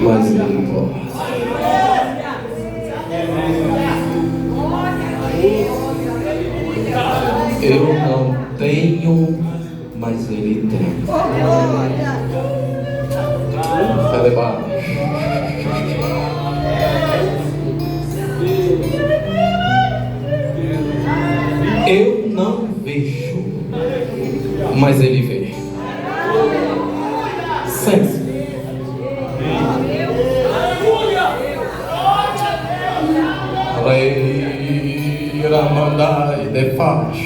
mas Ele importa. Eu não tenho, mas Ele tem. Eu não vejo, mas Ele vê. Sempre. Mandai de paz.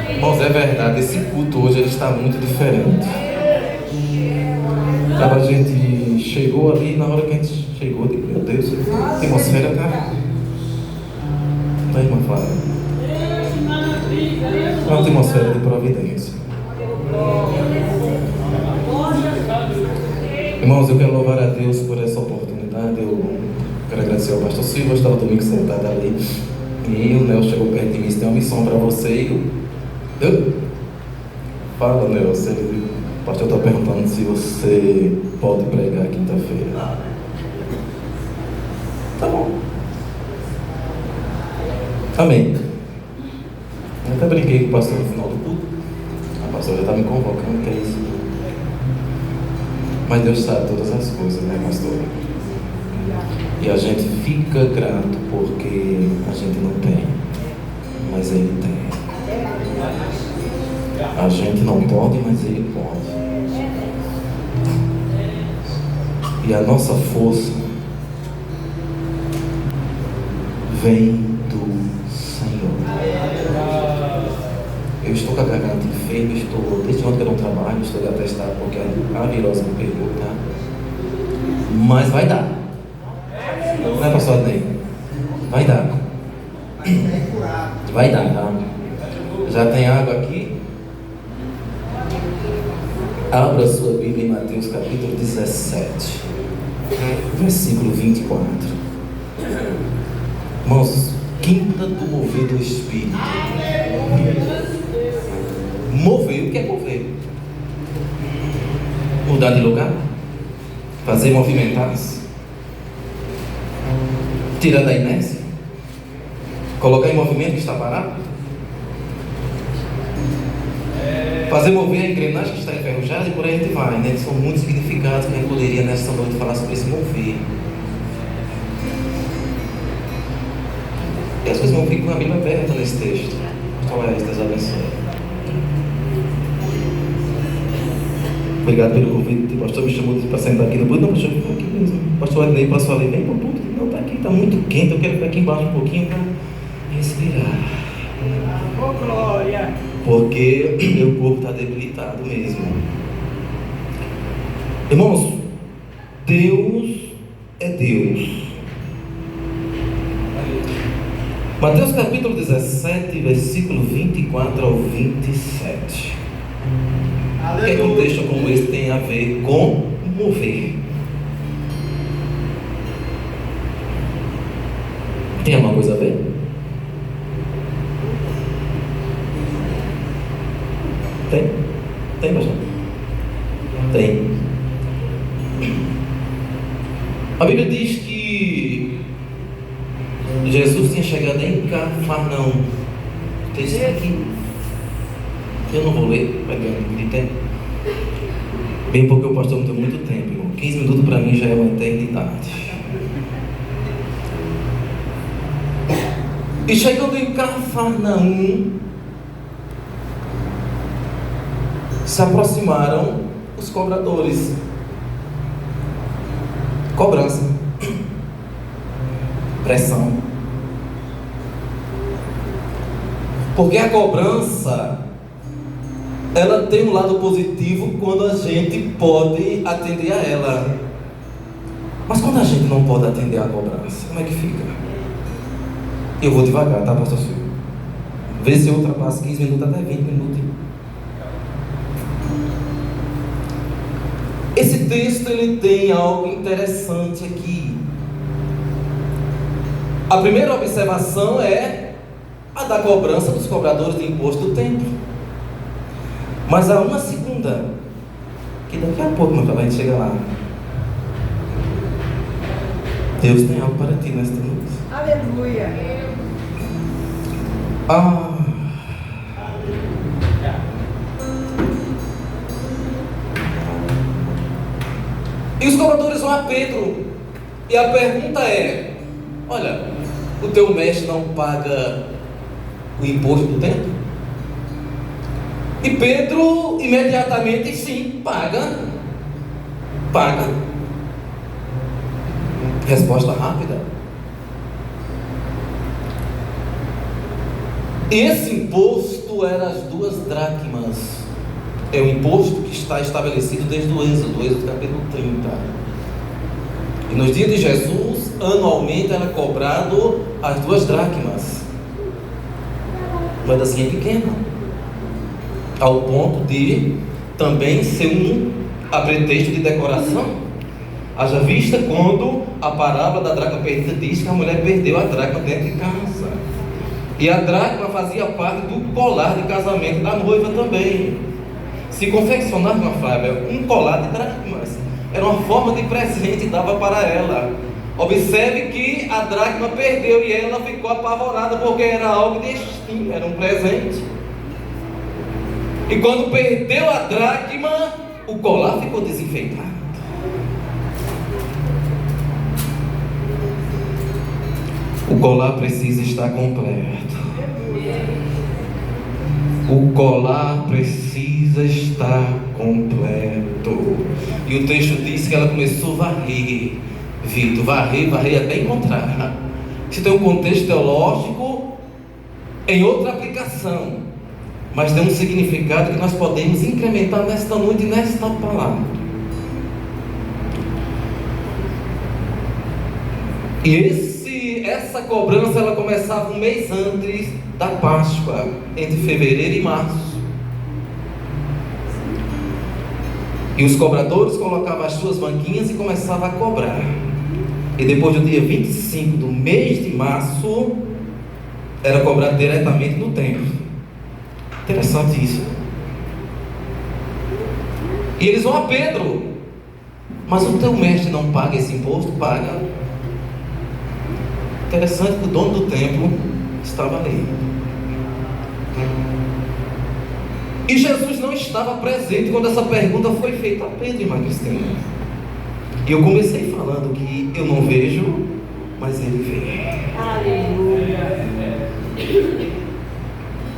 Irmãos, é verdade, esse culto hoje ele está muito diferente. A gente chegou ali, na hora que a gente chegou, eu digo, meu Deus, a atmosfera está... Não, irmã Flávia? É uma atmosfera de providência. Irmãos, eu quero louvar a Deus por essa oportunidade. Eu quero agradecer ao pastor Silva, eu estava domingo sentado ali e o Nelson chegou perto de mim, tem uma missão para você. Fala, Nelson. O pastor está perguntando se você pode pregar quinta-feira. Tá bom. Amém. Eu até brinquei com o pastor no final do culto. A pastora já está me convocando, que é isso. Mas Deus sabe todas as coisas, né, pastor? E a gente fica grato porque a gente não tem, mas Ele tem. A gente não pode, mas Ele pode. E a nossa força vem do Senhor. Eu estou com a garganta enferma, desde ontem que eu não trabalho, estou atestado porque a virose me pegou, tá? Mas vai dar. Não é, pastor Adnei? Vai dar. Vai dar, tá? Já tem água aqui? Abra a sua Bíblia em Mateus capítulo 17, versículo 24. Irmãos, quinta do mover do Espírito. Mover, o que é mover? Mudar de lugar? Fazer movimentar-se? Tirar da inércia? Colocar em movimento que está parado? Fazer mover a engrenagem que está enferrujada, e por aí a gente vai, né? São muitos significados que a gente poderia nesta noite falar sobre esse mover. E as coisas vão ficar com a Bíblia aberta nesse texto. Pastor Laís, Deus abençoe. Obrigado pelo convite. O pastor me chamou para sentar aqui no púlpito. Não, pastor, fica aqui mesmo. O pastor Adnei passou ali, vem para o púlpito. Não, está aqui, está muito quente. Eu quero ficar aqui embaixo um pouquinho para respirar. Oh, glória! Porque meu corpo está debilitado mesmo. Irmãos, Deus é Deus. Mateus capítulo 17, versículo 24 ao 27. O que é que um texto como esse tem a ver com mover? Tem alguma coisa a ver? Tem? Tem, pastor? Tem. A Bíblia diz que Jesus tinha chegado em Cafarnaum. Tem isso aqui. Eu não vou ler, vai ganhar um pouco de tempo. Bem porque o pastor não tem muito tempo, irmão. 15 minutos para mim já é uma eternidade. E chegando em Cafarnaum, se aproximaram os cobradores. Cobrança. Pressão. Porque a cobrança, ela tem um lado positivo quando a gente pode atender a ela. Mas quando a gente não pode atender a cobrança, como é que fica? Eu vou devagar, tá, pastor Silvio? Vê se eu ultrapasso 15 minutos até 20 minutos. Esse texto ele tem algo interessante aqui. A primeira observação é a da cobrança dos cobradores de imposto do templo. Mas há uma segunda. Que daqui a pouco, meu pai, a gente chega lá. Deus tem algo para ti nesta noite. Aleluia. E os cobradores vão a Pedro. E a pergunta é: olha, o teu mestre não paga o imposto do templo? E Pedro imediatamente, sim, paga. Resposta rápida. Esse imposto era as 2 dracmas. É o imposto que está estabelecido desde o Êxodo capítulo 30. E nos dias de Jesus, anualmente era cobrado as 2 dracmas. Moedazinha pequena, ao ponto de também ser a pretexto de decoração. Haja vista quando a parábola da dracma perdida diz que a mulher perdeu a dracma dentro de casa. E a dracma fazia parte do colar de casamento da noiva também. Se confeccionava, uma Flávia, um colar de dracmas. Era uma forma de presente que dava para ela. Observe que a dracma perdeu e ela ficou apavorada porque era algo destino, era um presente. E quando perdeu a dracma, o colar ficou desenfeitado. O colar precisa estar completo. O colar precisa estar completo. E o texto diz que ela começou a varrer, Vitor, varrer até encontrar. Isso tem um contexto teológico em outra aplicação, mas tem um significado que nós podemos incrementar nesta noite, nesta palavra. E essa cobrança ela começava um mês antes da Páscoa, entre fevereiro e março. E os cobradores colocavam as suas banquinhas e começavam a cobrar. E depois do dia 25 do mês de março, era cobrado diretamente no templo. Interessante isso. E eles vão a Pedro: mas o teu mestre não paga esse imposto? Paga. Interessante que o dono do templo estava ali. E Jesus não estava presente quando essa pergunta foi feita a Pedro, irmã Cristina. E eu comecei falando que eu não vejo, mas ele vê. Aleluia.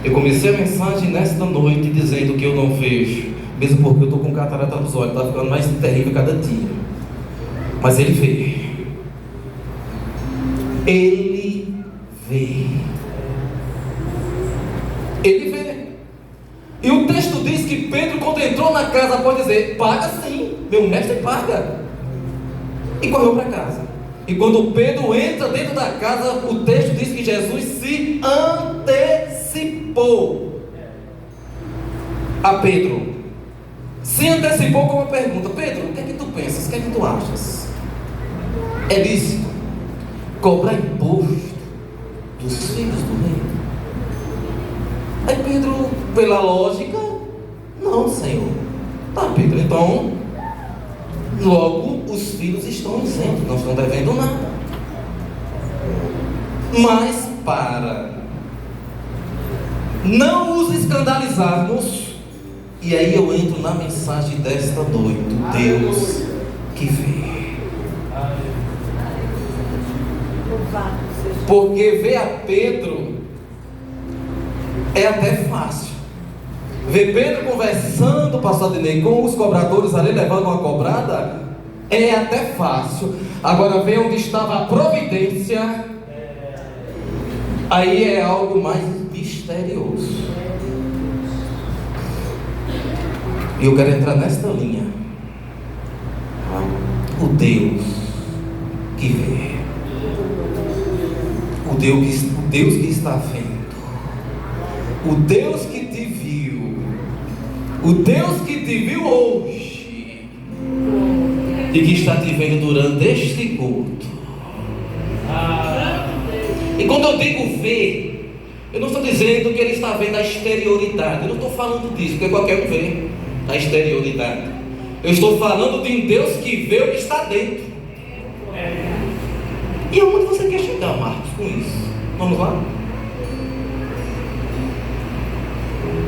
Eu comecei a mensagem nesta noite dizendo que eu não vejo, mesmo porque eu estou com catarata dos olhos, está ficando mais terrível cada dia. Mas ele vê. Ele vê. Ele vê. E o texto diz que Pedro, quando entrou na casa, pode dizer: paga sim, meu mestre paga. E correu para casa. E quando Pedro entra dentro da casa, o texto diz que Jesus se antecipou a Pedro. Se antecipou com uma pergunta: Pedro, o que é que tu pensas? O que é que tu achas? É lícito cobrar imposto dos filhos do rei? Aí Pedro, pela lógica: não, Senhor. Tá, Pedro, então logo os filhos estão isentos, não estão devendo nada. Mas para não os escandalizarmos, e aí eu entro na mensagem desta noite: Deus que vê. Porque ver a Pedro é até fácil. Ver Pedro conversando, pastor Adnei, com os cobradores ali, levando uma cobrada, é até fácil. Agora ver onde estava a providência, aí é algo mais misterioso. E eu quero entrar nesta linha. O Deus que vê. O Deus que está vendo. O Deus que te viu. O Deus que te viu hoje. E que está te vendo durante este culto. E quando eu digo ver, eu não estou dizendo que ele está vendo a exterioridade. Eu não estou falando disso, porque qualquer um vê a exterioridade. Eu estou falando de um Deus que vê o que está dentro. E aonde você quer chegar, Marcos, com isso? Vamos lá?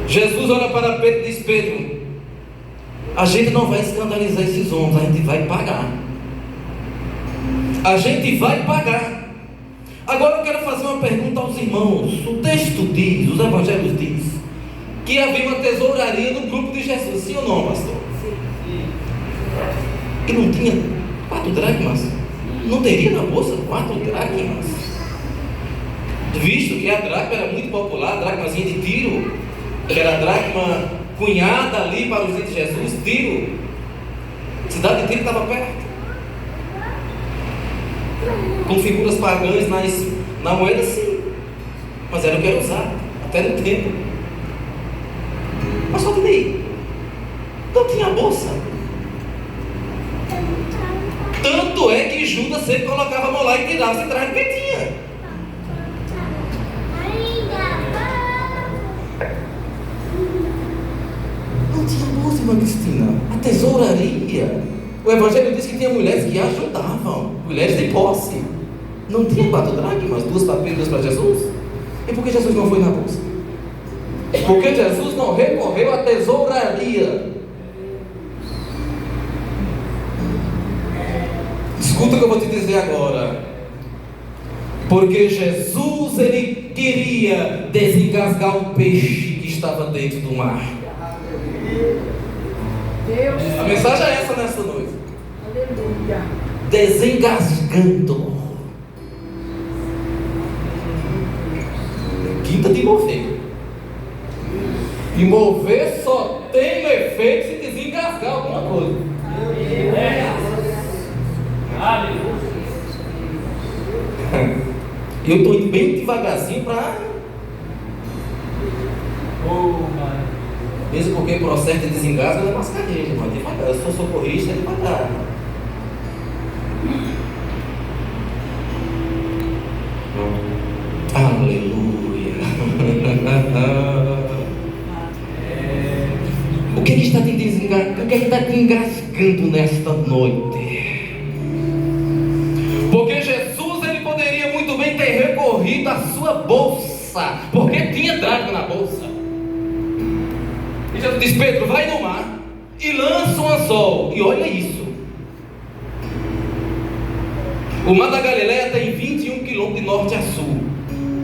Jesus olha para Pedro e diz: Pedro, a gente não vai escandalizar esses homens, a gente vai pagar. A gente vai pagar. Agora eu quero fazer uma pergunta aos irmãos. O texto diz, os evangelhos diz, que havia uma tesouraria no grupo de Jesus, sim ou não, pastor? Sim. E não tinha 4 dracmas? Não teria na bolsa 4 dracmas? Visto que a dracma era muito popular, a dracmazinha de Tiro, que era a dracma cunhada ali para os dias de Jesus, Tiro. A cidade de Tiro estava perto. Com figuras pagãs na moeda, sim, mas era o que era usado até no tempo. Mas só que daí não tinha bolsa. Tanto é que Judas sempre colocava a mão lá e tirava esse traje que tinha. Não tinha bolsa, irmã Cristina. A tesouraria. O Evangelho diz que tinha mulheres que ajudavam, mulheres de posse. Não tinha 4 dracmas, 2 para Pedro, 2 para Jesus? E por que Jesus não foi na bolsa? Porque Jesus não recorreu à tesouraria. Escuta o que eu vou te dizer agora. Porque Jesus, ele queria desengasgar um peixe que estava dentro do mar. Deus. A mensagem é essa nessa noite. Aleluia. Desengasgando. Quinta de mover. E mover só tem efeito se desengasgar alguma coisa. E eu estou indo bem devagarzinho para. Mesmo porque o processo de desengasgo é mascarejo, mano. Devagar. Eu sou socorrista, é devagar. Aleluia. O que está te desengasgando? O que está te engasgando nesta noite? Porque Jesus, ele poderia muito bem ter recorrido à sua bolsa, porque tinha dracma na bolsa. E Jesus diz: Pedro, vai no mar e lança um anzol. E olha isso. O mar da Galileia tem 21 quilômetros de norte a sul,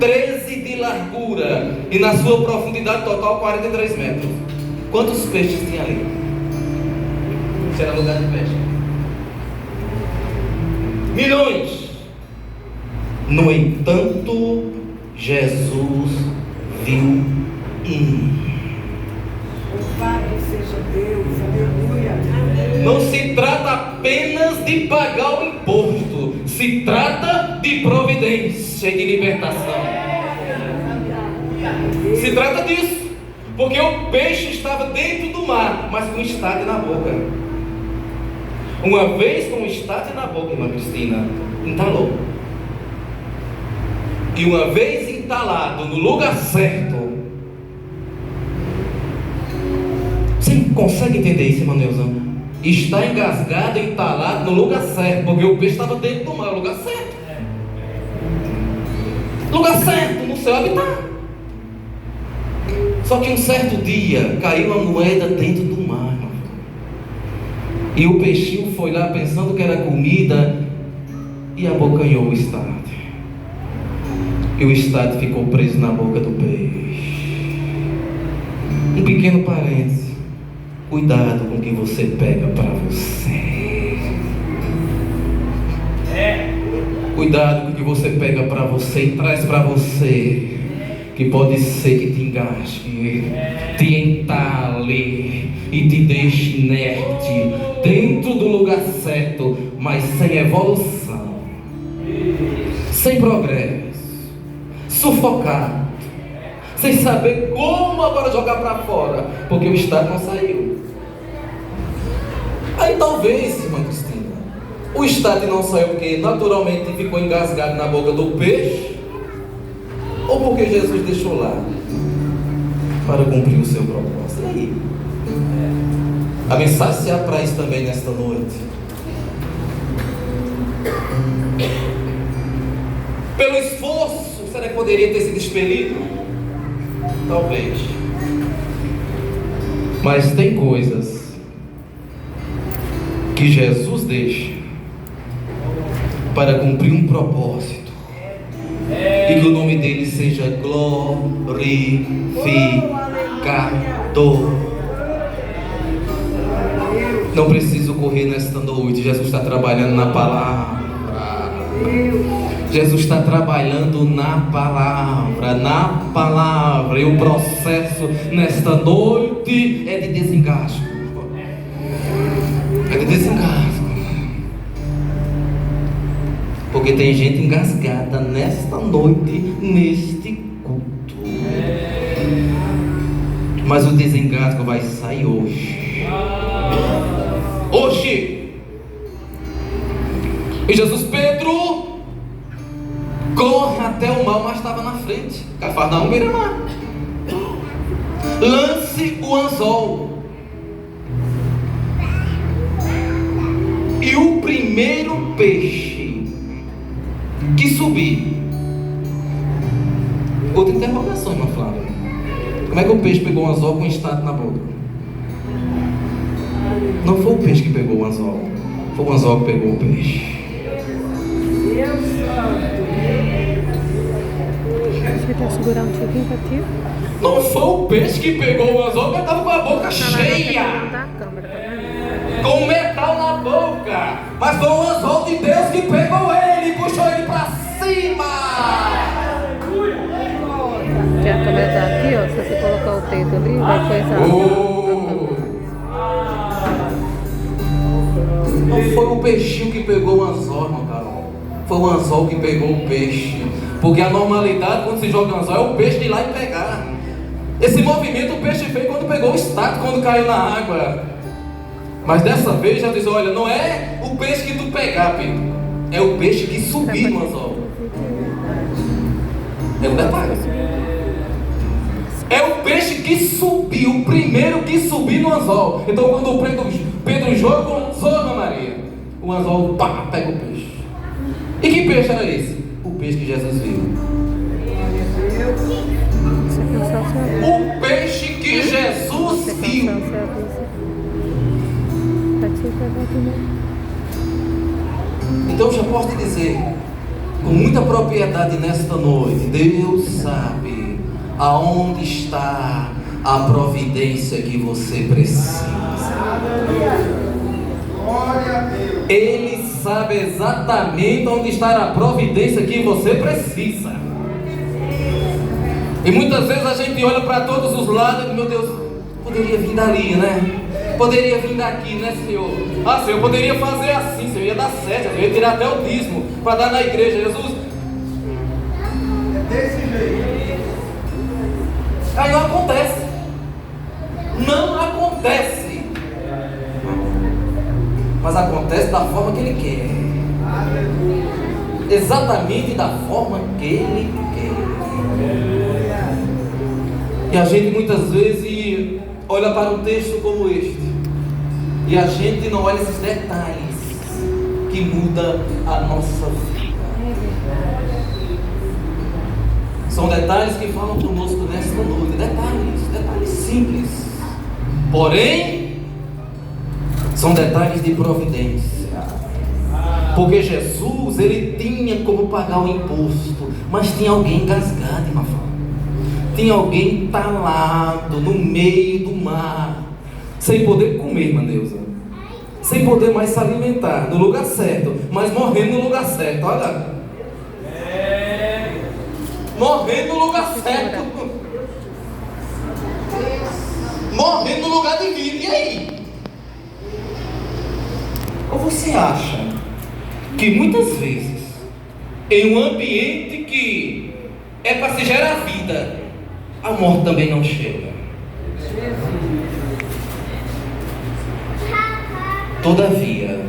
13 de largura e na sua profundidade total 43 metros. Quantos peixes tinha ali? Isso era lugar de pesca. Milhões. No entanto, Jesus viu um. Louvado seja Deus, aleluia. Não se trata apenas de pagar o imposto, se trata de providência e de libertação. Se trata disso, porque o peixe estava dentro do mar, mas com estádio na boca. Uma vez com estádio na boca, irmã Cristina, entalou. E uma vez entalado no lugar certo. Você consegue entender isso, irmã Neuza? Está engasgado, entalado no lugar certo, porque o peixe estava dentro do mar, lugar certo. Lugar certo, no seu habitat. Só que um certo dia caiu uma moeda dentro do mar. E o peixinho foi lá pensando que era comida e abocanhou o estádio. E o estádio ficou preso na boca do peixe. Um pequeno parênteses. Cuidado com o que você pega para você. Cuidado com o que você pega para você e traz para você. Que pode ser que te engasgue, te entale e te deixe inerte dentro do lugar certo, mas sem evolução, sem progresso, sufocado, sem saber como agora jogar para fora, porque o estado não saiu. Aí talvez, irmã Cristina, o estado não saiu porque naturalmente ficou engasgado na boca do peixe, ou porque Jesus deixou lá para cumprir o seu propósito. E aí? A mensagem se abre para isso também nesta noite. Pelo esforço, será que poderia ter sido expelido? Talvez. Mas tem coisas que Jesus deixa para cumprir um propósito, e que o nome dele seja glorificado. Não preciso correr nesta noite. Jesus está trabalhando na palavra. Jesus está trabalhando na palavra. E o processo nesta noite é de desengasgo. É de desengasgo. Porque tem gente engasgada nesta noite, neste culto. Mas o desengasgo vai sair hoje. Hoje. E Jesus, Pedro corre até o mal, mas estava na frente. Cafarnaum, beira-mar. Lance o anzol. E o primeiro peixe que subir. Outra interrogação, irmã Flávia. Como é que o peixe pegou o anzol com um estado na boca? Não foi o peixe que pegou o anzol, foi o anzol que pegou o peixe. Acho que está segurando um pouquinho para ti. Não foi o peixe que pegou o anzol, mas estava com a boca cheia, com metal na boca. Mas foi o anzol de Deus que pegou ele e puxou ele para cima. Que a câmera está aqui, ó. Se você colocar o dedo ali, vai coisar. Não foi o peixinho que pegou o anzol, irmão Carol. Foi o anzol que pegou o peixe. Porque a normalidade, quando se joga anzol, é o peixe ir lá e pegar. Esse movimento o peixe fez quando pegou o estático, quando caiu na água. Mas dessa vez já diz: olha, não é o peixe que tu pegar, Pedro, é o peixe que subir no anzol. É um detalhe. É o peixe que subiu, o primeiro que subiu no anzol. Então quando o Pedro joga o anzol, Maria, o anzol, pá, pega o peixe. E que peixe era esse? O peixe que Jesus viu. O peixe que Jesus viu. Então já posso te dizer com muita propriedade nesta noite: Deus sabe aonde está a providência que você precisa. Ele sabe exatamente onde está a providência que você precisa. E muitas vezes a gente olha para todos os lados e, meu Deus, poderia vir dali, né? Poderia vir daqui, né, Senhor? Ah, Senhor, eu poderia fazer assim, Senhor, ia dar certo, eu ia tirar até o dízimo para dar na igreja. Jesus, é desse jeito. Aí não acontece. Não acontece. Mas acontece da forma que Ele quer. Exatamente da forma que Ele quer. E a gente muitas vezes olha para um texto como este, e a gente não olha esses detalhes que mudam a nossa vida. São detalhes que falam conosco nesta noite. Detalhes simples. Porém, são detalhes de providência. Porque Jesus, Ele tinha como pagar o imposto, mas tinha alguém engasgado, irmã Flávia. Tinha alguém entalado no meio do mar, sem poder comer, irmã Neuza, sem poder mais se alimentar, no lugar certo, mas morrendo no lugar certo. Olha, morrendo no lugar certo, morrendo no lugar de vida. E aí? Ou você acha que muitas vezes, em um ambiente que é para se gerar vida, a morte também não chega? Todavia,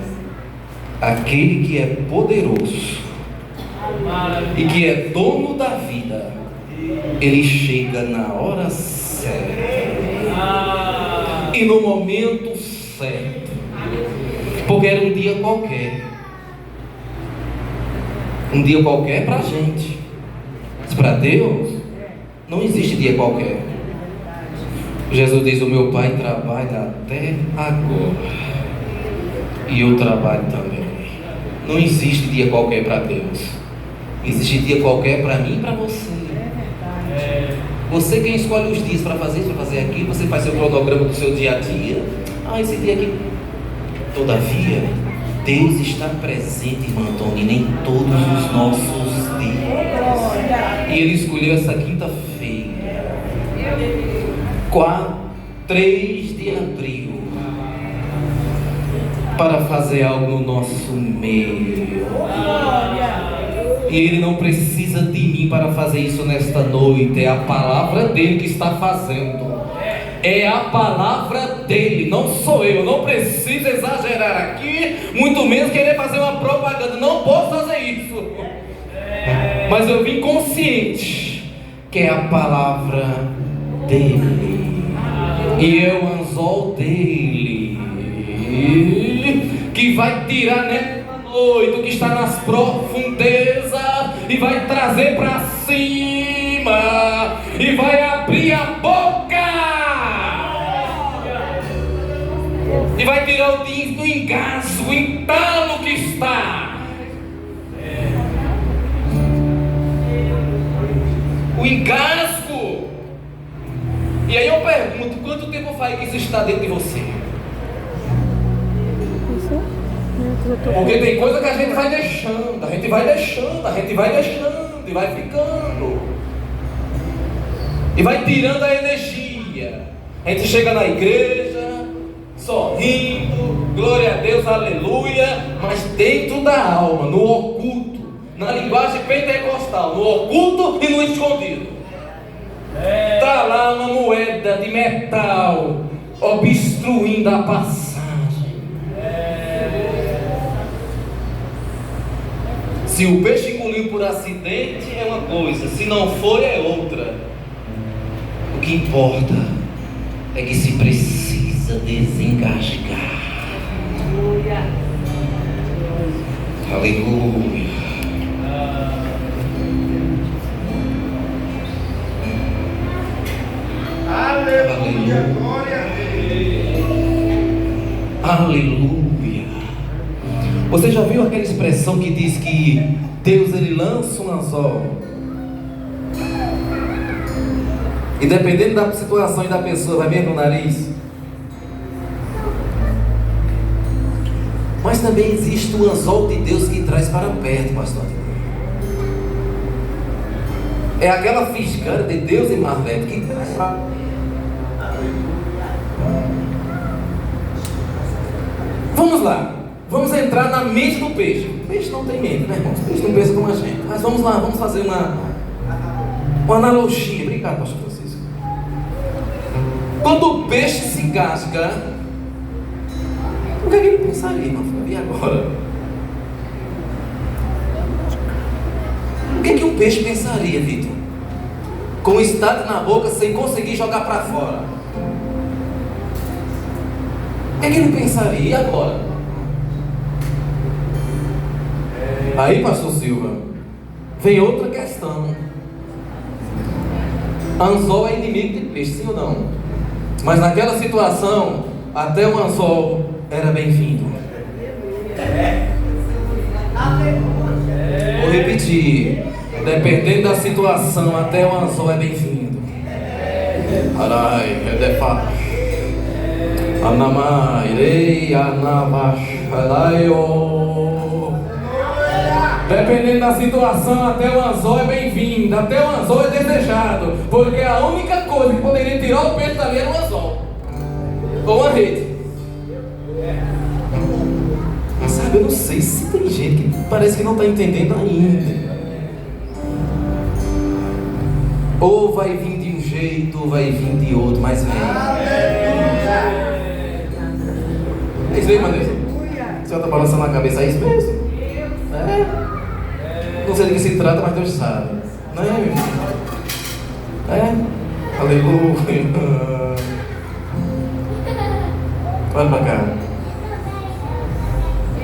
aquele que é poderoso e que é dono da vida, Ele chega na hora certa e no momento certo. Porque era um dia qualquer. Um dia qualquer para a gente. Mas para Deus, não existe dia qualquer. Jesus diz: o meu Pai trabalha até agora. E eu trabalho também. Não existe dia qualquer para Deus. Existe dia qualquer para mim e para você. Você quem escolhe os dias para fazer isso, para fazer aquilo. Você faz seu cronograma do seu dia a dia. Esse dia aqui. Todavia, Deus está presente, irmão Antônio, em todos os nossos dias. E Ele escolheu essa quinta-feira, 3 de abril, para fazer algo no nosso meio. E Ele não precisa de mim para fazer isso nesta noite. É a palavra dele que está fazendo. É a palavra dele, não sou eu. Não preciso exagerar aqui, muito menos querer fazer uma propaganda. Não posso fazer isso. Mas eu vim consciente que é a palavra dele. E é o anzol dele que vai tirar nessa noite o que está nas profundezas e vai trazer para cima e vai abrir a boca e vai tirar o do engasgo, o entalo que está. O engasgo. E aí eu pergunto: quanto tempo faz que isso está dentro de você? Porque tem coisa que a gente vai deixando, a gente vai deixando e vai ficando. E vai tirando a energia. A gente chega na igreja, sorrindo, glória a Deus, aleluia, mas dentro da alma, no oculto, na linguagem pentecostal, no oculto e no escondido, está lá uma moeda de metal obstruindo a passagem. Se o peixe engoliu por acidente é uma coisa, se não for é outra. O que importa é que se precisa desengasgar. Aleluia. Aleluia. Glória a Deus. Aleluia. Você já viu aquela expressão que diz que Deus ele lança um anzol e dependendo da situação e da pessoa vai mesmo no nariz? Mas também existe o anzol de Deus que traz para perto, pastor. É aquela fisgada de Deus em Marlete que traz para... Vamos lá. Vamos entrar na mente do peixe. O peixe não tem mente, né, irmãos? O peixe não pensa como a gente. Mas vamos lá, vamos fazer uma analogia. Obrigado, pastor Francisco. Quando o peixe se engasga, o que é que ele pensaria, irmão? E agora? O que é que um peixe pensaria, Vitor? Com o estado na boca sem conseguir jogar para fora. O que é que ele pensaria? E agora? Aí, pastor Silva, vem outra questão. Anzol é inimigo de peixe, sim ou não? Mas naquela situação, até o anzol era bem-vindo. Vou repetir. Dependendo da situação, até o anzol é bem-vindo. Arai, Redefa. Anamai, Rei, Anabashalaio. Dependendo da situação, até o anzol é bem-vindo, até o anzol é desejado, porque a única coisa que poderia tirar o peixe dali era o anzol ou uma rede. Mas sabe, eu não sei se tem gente que parece que não está entendendo ainda. Ou vai vir de um jeito, ou vai vir de outro, mas vem. É isso aí, Vanessa? O senhor está balançando a cabeça, é isso mesmo? Não sei do que se trata, mas Deus sabe. Não é, meu filho? Aleluia. Olha pra cá.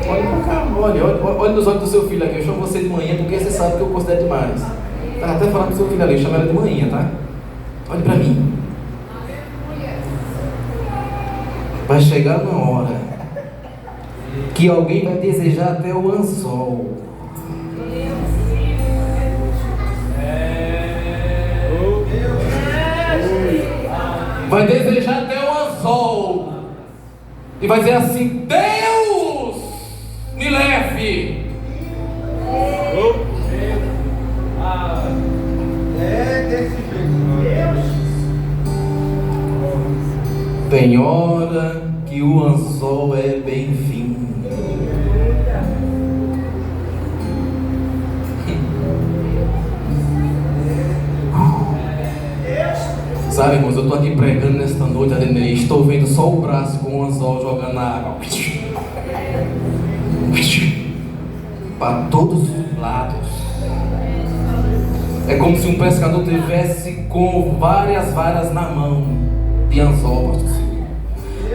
Olha pra cá, olha nos olhos do seu filho aqui. Eu chamo você de manhã porque você sabe que eu considero demais. Tá até falando pro seu filho ali, chama ela de manhã, tá? Olhe pra mim. Vai chegar uma hora que alguém vai desejar até o anzol. Vai desejar até o anzol. E vai dizer assim: Deus, me leve. É desse jeito. Tem hora que o anzol é bem-vindo. Sabe, irmãos, eu estou aqui pregando nesta noite, Adenei, estou vendo só o braço com o anzol jogando na água. Para todos os lados. É como se um pescador tivesse com várias varas na mão de anzol.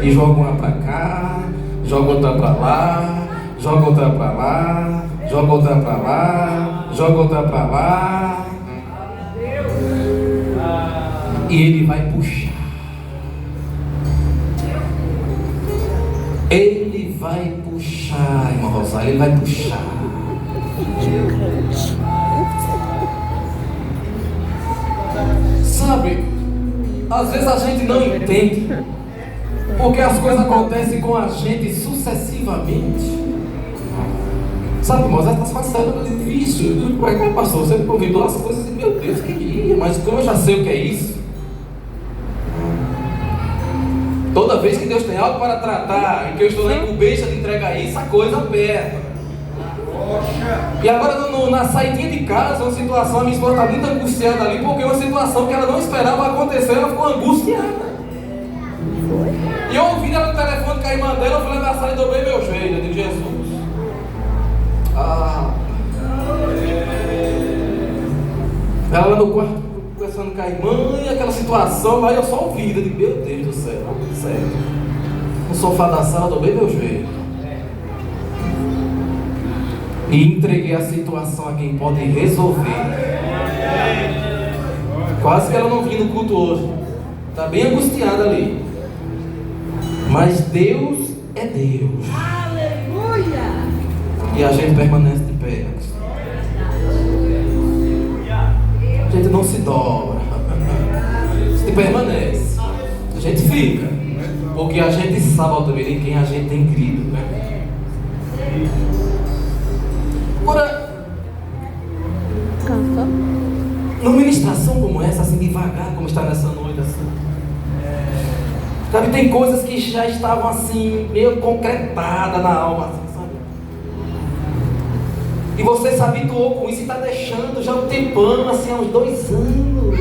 E joga uma para cá, joga outra para lá, joga outra para lá, joga outra para lá, joga outra para lá. E ele vai puxar. Ele vai puxar, irmã Rosália, ele vai puxar. Sabe, às vezes a gente não entende porque as coisas acontecem com a gente sucessivamente. Sabe, irmãos, essa situação é difícil. Pastor, você me convidou as coisas e, meu Deus, que mas como eu já sei o que é isso. Toda vez que Deus tem algo para tratar e que eu estou na incumbência de entregar isso, a coisa aperta. E agora na saidinha de casa, uma situação, a minha esposa está muito angustiada ali, porque é uma situação que ela não esperava acontecer, ela ficou angustiada. E eu ouvi ela no telefone com a irmã dela, eu falei na sala e dobrei meu joelho, eu digo, Jesus. Ela lá no quarto conversando com a irmã e aquela situação lá, eu só ouvi, eu digo, meu Deus do céu, sério. No sofá da sala, eu dobrei meu joelho. E entreguei a situação a quem pode resolver. Quase que ela não vinha no culto hoje. Está bem angustiada ali. Mas Deus é Deus. Aleluia! E a gente permanece de pé. A gente não se dobra. A gente permanece. A gente fica. Porque a gente sabe também em quem a gente tem crido, né? Agora, numa ministração como essa, assim devagar, como está nessa noite, assim, sabe, tem coisas que já estavam assim, meio concretadas na alma, assim, sabe? E você se habituou com isso e está deixando já um tempão, assim, há uns 2 anos.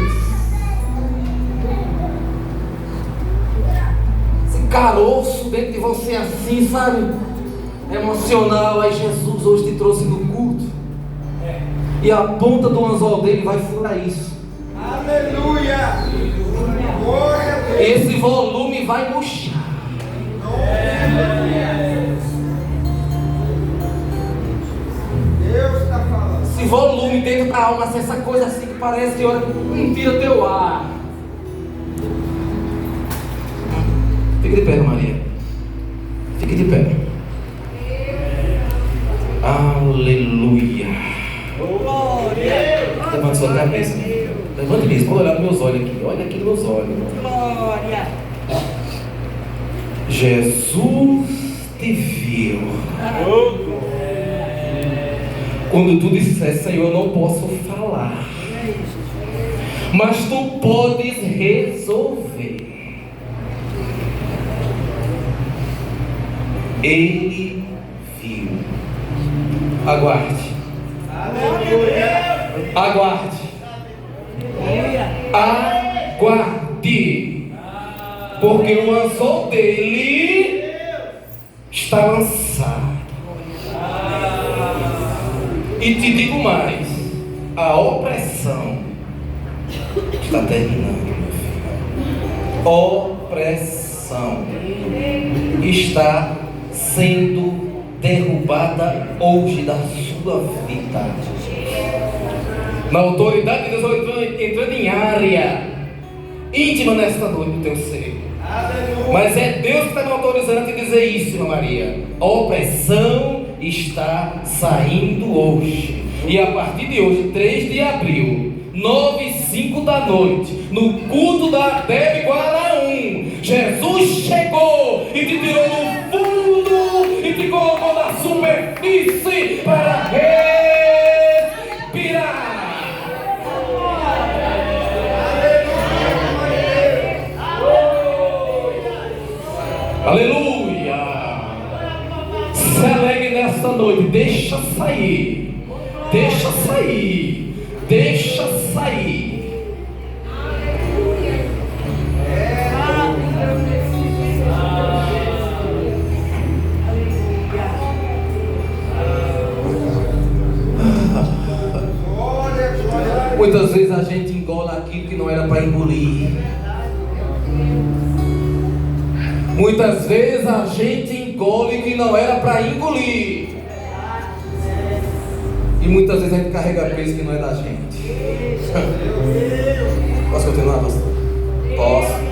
Esse caroço dentro de você assim, sabe? Emocional. Aí Jesus hoje te trouxe no culto. E a ponta do anzol dele vai furar isso. Aleluia! Glória a Deus! Esse volume vai murchar. Deus está falando. Esse volume dentro da alma, assim, essa coisa assim que parece que olha, tira teu ar. Fique de pé, Maria. Fique de pé. Aleluia. Glória! Levante sua cabeça. Levante mesmo, pode olhar nos meus olhos aqui. Olha aqui nos meus olhos. Glória! Jesus te viu. Quando tu disser, Senhor, eu não posso falar, mas tu podes resolver. Ele viu. Aguarde. Aguarde. Aguarde. Porque o anzol dele está lançado. E te digo mais, a opressão está terminando, meu filho. Opressão. está sendo derrubada hoje da sua vida. Na autoridade de Deus, eu estou entrando em área íntima nesta noite do teu ser. Mas é Deus que está me autorizando a te dizer isso, irmã Maria. A opressão está saindo hoje. E a partir de hoje, 3 de abril, 9h05 da noite, no culto da Deb Guará 1, Jesus chegou e te tirou do fundo e te colocou na superfície para respirar. Aleluia! Se alegre nesta noite, deixa sair, deixa sair, deixa sair. Muitas vezes a gente engola aquilo que não era para engolir. Muitas vezes a gente engole que não era para engolir. E muitas vezes a gente carrega peso que não é da gente. Posso continuar, pastor? Posso.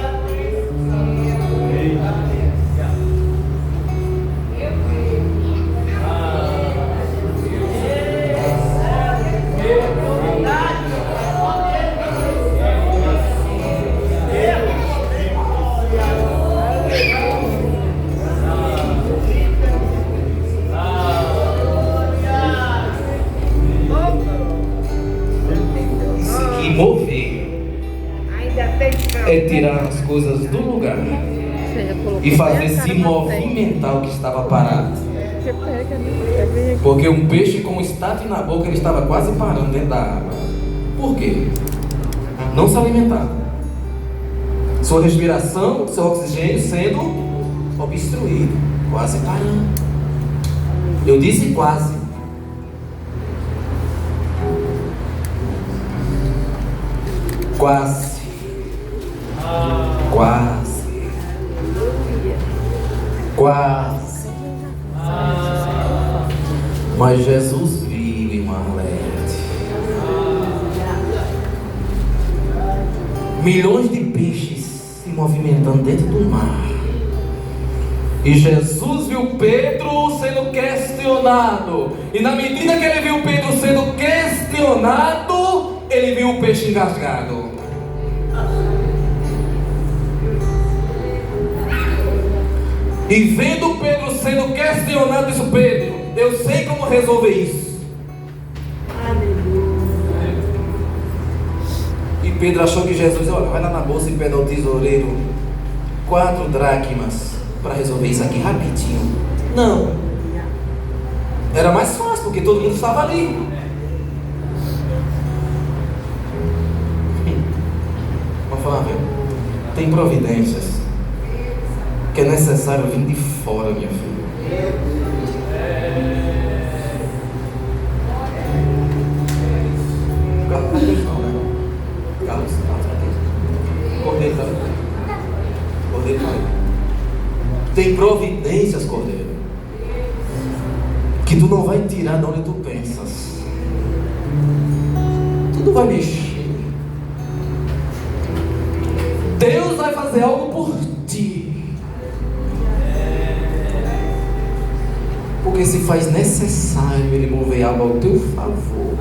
É tirar as coisas do lugar e fazer se movimentar o que estava parado. Porque um peixe com um estátua na boca, ele estava quase parando dentro da água. Por quê? Não se alimentar. Sua respiração, seu oxigênio sendo obstruído, quase parando. Eu disse quase. Quase. Quase. Quase. Mas Jesus viu, irmã Arlete. Milhões de peixes se movimentando dentro do mar. E Jesus viu Pedro sendo questionado. E na medida que ele viu Pedro sendo questionado, ele viu o peixe engasgado. E vendo Pedro sendo questionado, disse: Pedro, eu sei como resolver isso. E Pedro achou que Jesus, olha, vai lá na bolsa e pede ao tesoureiro 4 dracmas para resolver isso aqui rapidinho. Não. Era mais fácil, porque todo mundo estava ali. Vamos falar, velho. Tem providências que é necessário vir de fora, minha filha. Carlos, Cordeiro, Cordeiro, tem providências, Cordeiro, que tu não vai tirar de onde tu pensas. Tudo vai mexer. Deus vai fazer algo por ti. Porque se faz necessário Ele mover algo ao teu favor.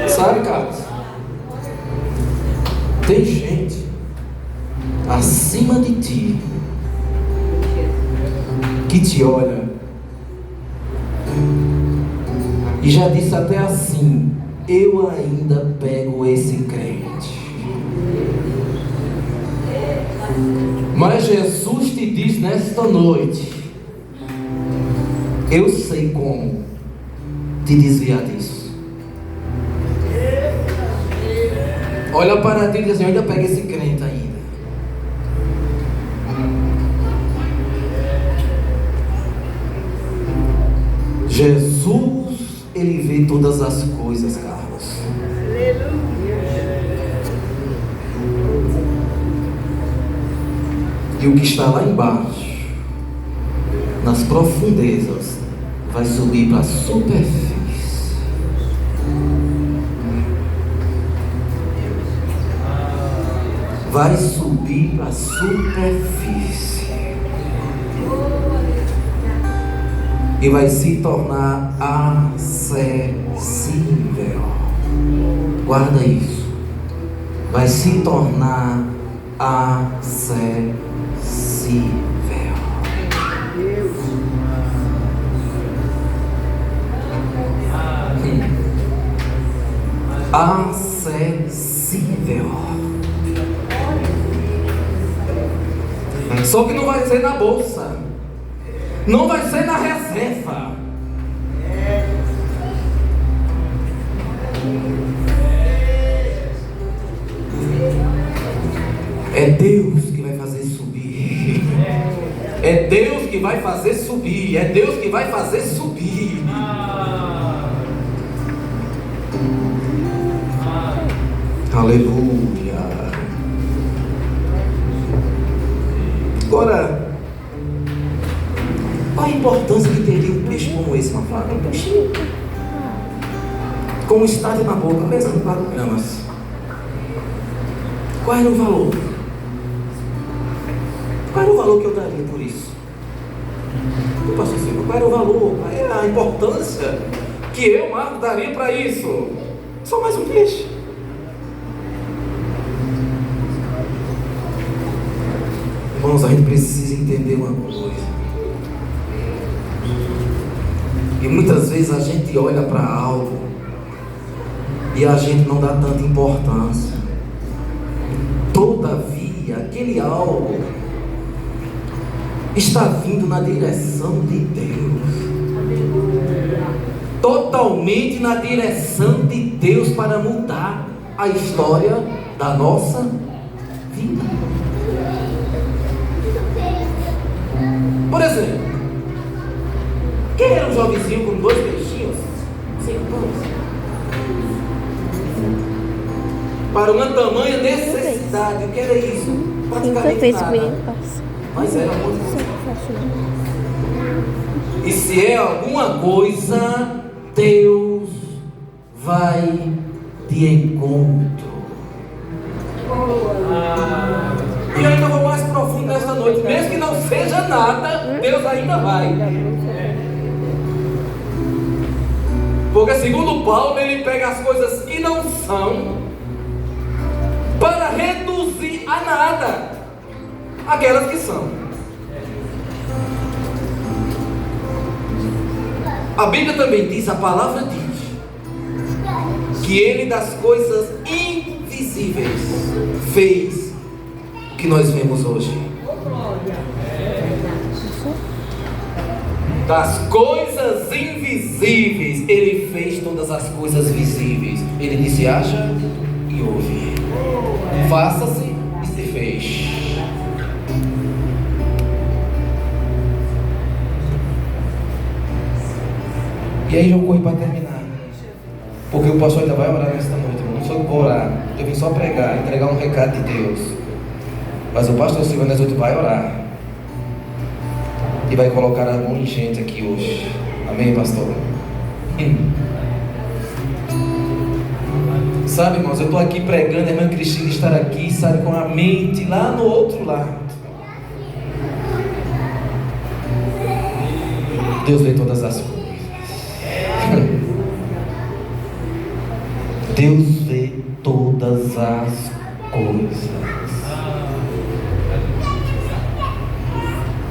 Sabe, Carlos? Tem gente acima de ti que te olha e já disse até assim: eu ainda pego esse crente. Mas Jesus te diz nesta noite: eu sei como te desviar disso. Olha para ti e diz assim: eu ainda pego esse crente ainda. Jesus, Ele vê todas as coisas, Carlos. E o que está lá embaixo, nas profundezas, vai subir para a superfície. Vai subir para a superfície. E vai se tornar acessível. Guarda isso. Vai se tornar acessível. Acessível. Só que não vai ser na bolsa, não vai ser na reserva. É Deus que vai fazer subir. É Deus que vai fazer subir. É Deus que vai fazer subir. Aleluia. Agora, qual a importância que teria um peixe como esse, Mafalda? Um peixe com um estádio na boca, pesando 4 gramas. Qual era o valor? Qual era o valor que eu daria por isso? Pastor Silva, qual era o valor? Qual era a importância que eu, Marco, daria para isso? Só mais um peixe. Irmãos, a gente precisa entender uma coisa. E muitas vezes a gente olha para algo e a gente não dá tanta importância. Todavia, aquele algo está vindo na direção de Deus. Totalmente na direção de Deus para mudar a história da nossa vida. Por exemplo, quem era um jovenzinho com 2 peixinhos? 5 pães. Para uma tamanha necessidade, o que era isso? Praticamente nada. Mas era muito. E se é alguma coisa, Deus vai de encontro. E eu ainda vou mais profundo nesta noite. Mesmo que não seja nada, Deus ainda vai. Porque segundo Paulo, ele pega as coisas que não são para reduzir a nada aquelas que são. A Bíblia também diz, a palavra diz, que ele das coisas invisíveis fez o que nós vemos hoje. Das coisas invisíveis ele fez todas as coisas visíveis. Ele disse, haja e ouve, faça-se e se fez. E aí eu corro para terminar, porque o pastor ainda vai orar nesta noite. Eu não sou que vou orar, eu vim só pregar, entregar um recado de Deus. Mas o pastor Silva nesta noite vai orar e vai colocar a mão em gente aqui hoje. Amém, pastor? Sabe, irmãos, eu estou aqui pregando, a irmã Cristina estar aqui, sabe, com a mente lá no outro lado. Deus vê todas as coisas. Deus vê todas as coisas.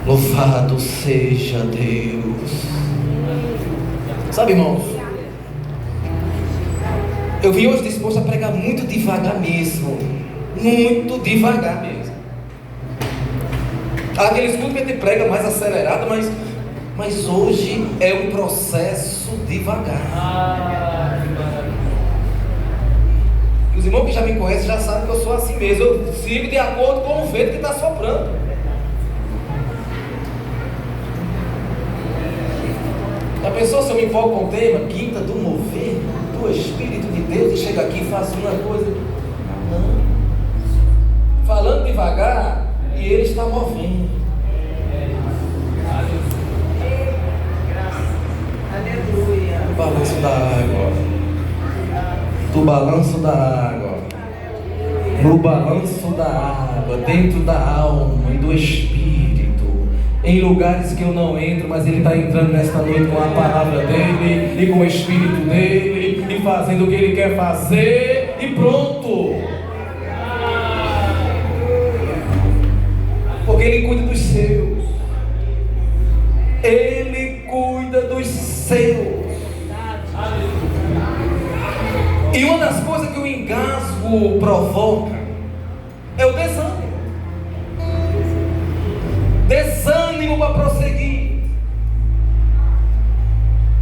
Louvado seja Deus. Sabe, irmãos, eu vim hoje disposto a pregar muito devagar mesmo. Muito devagar mesmo. Aqueles cultos que a gente prega mais acelerado, mas hoje é um processo devagar. Os irmãos que já me conhecem já sabem que eu sou assim mesmo. Eu sigo de acordo com o vento que está soprando. Já pensou se eu me empolgo com o tema? Quinta do mover? do Espírito de Deus e chega aqui e faz uma coisa. Não. Falando devagar e ele está movendo. Aleluia. O balanço da água. Do balanço da água. No balanço da água, dentro da alma e do Espírito. Em lugares que eu não entro, mas Ele está entrando nesta noite com a palavra dEle e com o Espírito dEle e fazendo o que Ele quer fazer e pronto. Porque Ele cuida dos seus. Ele cuida dos seus. E uma das coisas que o engasgo provoca é o desânimo. Desânimo para prosseguir.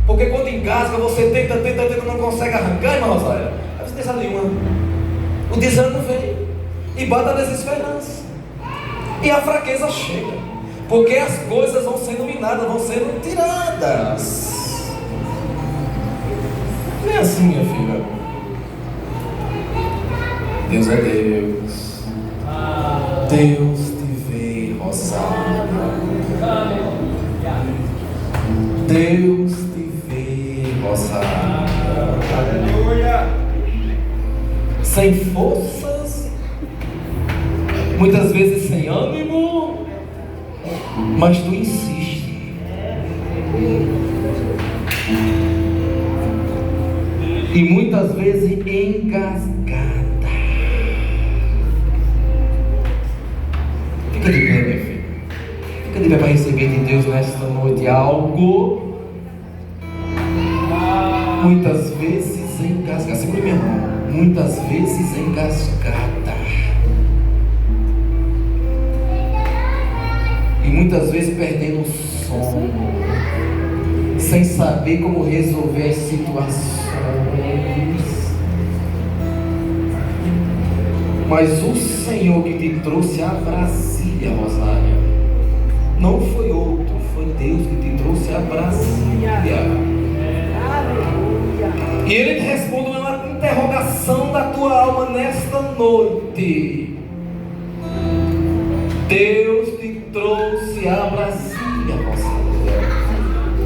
Porque quando engasga, você tenta, não consegue arrancar, irmã Rosália. Aí você desanima. O desânimo vem e bate a desesperança. E a fraqueza chega. Porque as coisas vão sendo minadas, vão sendo tiradas. Não é assim, minha filha. Deus é Deus. Deus te vê, Rosália. Deus te vê, Rosália. Aleluia. Sem forças, muitas vezes sem ânimo, mas tu insiste. E muitas vezes engasgada. Fica de pé, minha filha. Fica de pé para receber de Deus nesta noite algo. Muitas vezes engasgada. Segura minha mão. Muitas vezes engasgada. E muitas vezes perdendo o sono. Sem saber como resolver as situações. Mas o Senhor que te trouxe a Brasília, Rosália, não foi outro, foi Deus que te trouxe a Brasília. Aleluia. E Ele te responde uma interrogação da tua alma nesta noite. Deus te trouxe a Brasília, Rosália,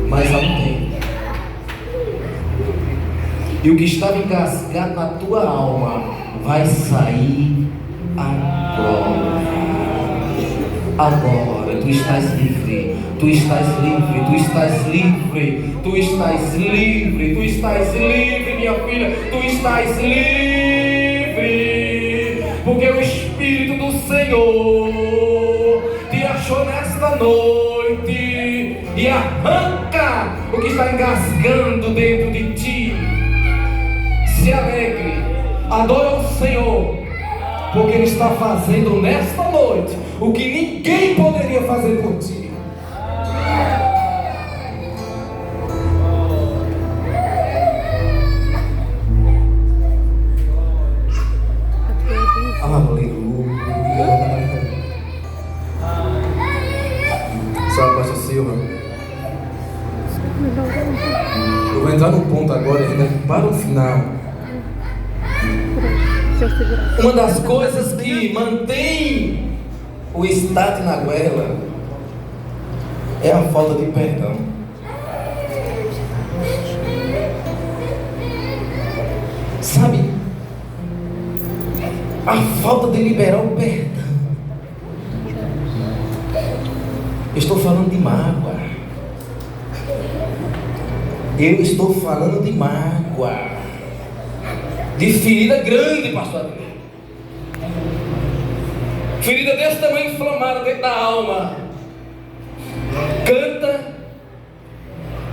mas há um tempo. E o que estava engasgado na tua alma vai sair agora. Agora tu estás livre. Tu estás livre. Tu estás livre. Tu estás livre. Tu estás livre, minha filha. Tu estás livre. Porque o Espírito do Senhor te achou nesta noite e arranca o que está engasgando dentro de ti. Se alegre, adore o Senhor, porque Ele está fazendo nesta noite o que ninguém poderia fazer por ti. Aleluia. Sabe, pastor Silva, eu vou entrar no ponto agora, ainda para o final. Uma das coisas que mantém o estate na goela é a falta de perdão. Sabe, a falta de liberar o perdão. Eu estou falando de mágoa. Eu estou falando de mágoa. De ferida grande, pastor. Ferida desse tamanho inflamada dentro da alma. Canta,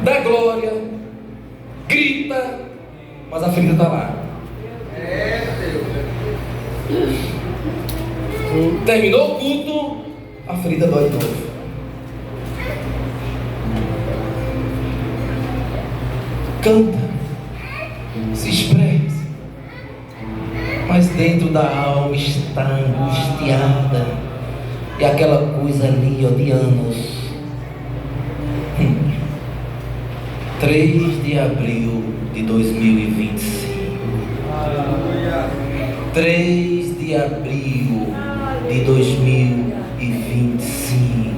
dá glória, grita, mas a ferida está lá. Terminou o culto, a ferida dói de novo. Canta, se expressa, mas dentro da alma está angustiada. E aquela coisa ali, ó, de anos, 3 de abril de 2025. 3 de abril de 2025.